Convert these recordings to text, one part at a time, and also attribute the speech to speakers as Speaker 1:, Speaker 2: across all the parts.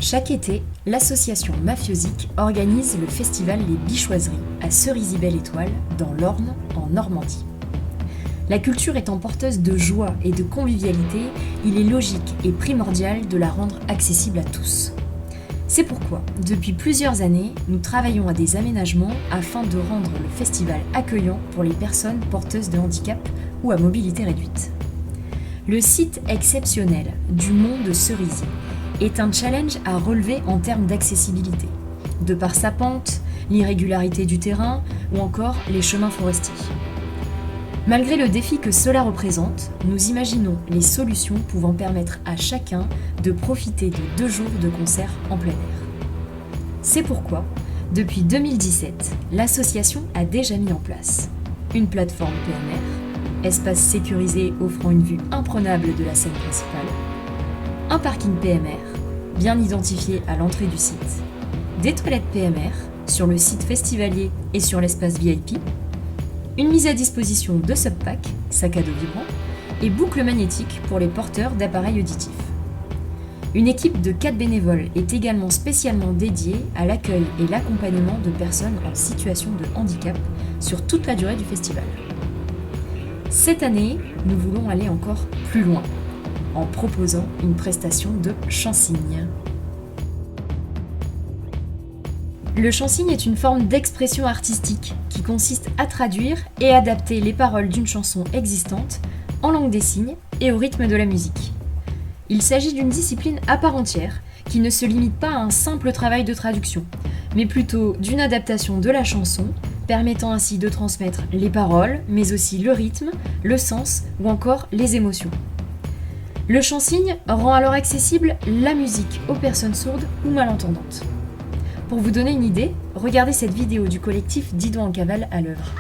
Speaker 1: Chaque été, l'association Mafiosique organise le festival Les Bichoiseries à Cerisy-Belle-Étoile, dans l'Orne, en Normandie. La culture étant porteuse de joie et de convivialité, il est logique et primordial de la rendre accessible à tous. C'est pourquoi, depuis plusieurs années, nous travaillons à des aménagements afin de rendre le festival accueillant pour les personnes porteuses de handicap ou à mobilité réduite. Le site exceptionnel du Mont de Cerisy est un challenge à relever en termes d'accessibilité, de par sa pente, l'irrégularité du terrain ou encore les chemins forestiers. Malgré le défi que cela représente, nous imaginons les solutions pouvant permettre à chacun de profiter de 2 jours de concert en plein air. C'est pourquoi, depuis 2017, l'association a déjà mis en place une plateforme PMR, espace sécurisé offrant une vue imprenable de la scène principale, un parking PMR, bien identifié à l'entrée du site, des toilettes PMR sur le site festivalier et sur l'espace VIP, une mise à disposition de subpacks, sac à dos vibrant, et boucles magnétiques pour les porteurs d'appareils auditifs. Une équipe de 4 bénévoles est également spécialement dédiée à l'accueil et l'accompagnement de personnes en situation de handicap sur toute la durée du festival. Cette année, nous voulons aller encore plus loin, en proposant une prestation de chant-signe. Le chant-signe est une forme d'expression artistique qui consiste à traduire et adapter les paroles d'une chanson existante en langue des signes et au rythme de la musique. Il s'agit d'une discipline à part entière qui ne se limite pas à un simple travail de traduction, mais plutôt d'une adaptation de la chanson, permettant ainsi de transmettre les paroles, mais aussi le rythme, le sens ou encore les émotions. Le chant-signe rend alors accessible la musique aux personnes sourdes ou malentendantes. Pour vous donner une idée, regardez cette vidéo du collectif Didon en cavale à l'œuvre.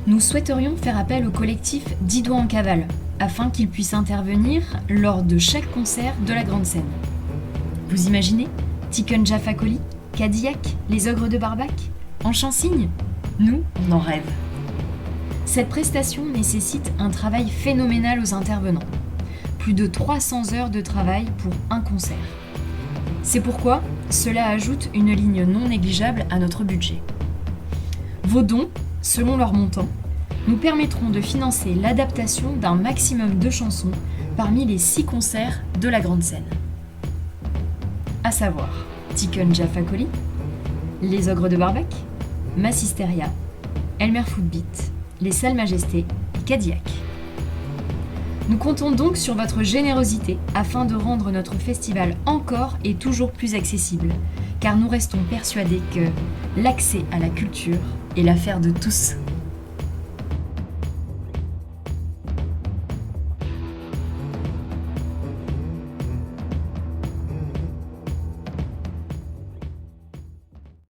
Speaker 1: Nous souhaiterions faire appel au collectif Didon en cavale, afin qu'il puisse intervenir lors de chaque concert de la grande scène. Vous imaginez Tiken Jah Fakoly, Cadillac, les Ogres de Barbac, en chant-signe ? Nous, on en rêve. Cette prestation nécessite un travail phénoménal aux intervenants. Plus de 300 heures de travail pour un concert. C'est pourquoi cela ajoute une ligne non négligeable à notre budget. Vos dons, selon leur montant, nous permettront de financer l'adaptation d'un maximum de chansons parmi les 6 concerts de la grande scène. À savoir Tiken Jah Fakoly, les Ogres de Barbac, Massisteria, Elmer Footbeat, les Salles Majestés et Cadillac. Nous comptons donc sur votre générosité afin de rendre notre festival encore et toujours plus accessible, car nous restons persuadés que l'accès à la culture est l'affaire de tous.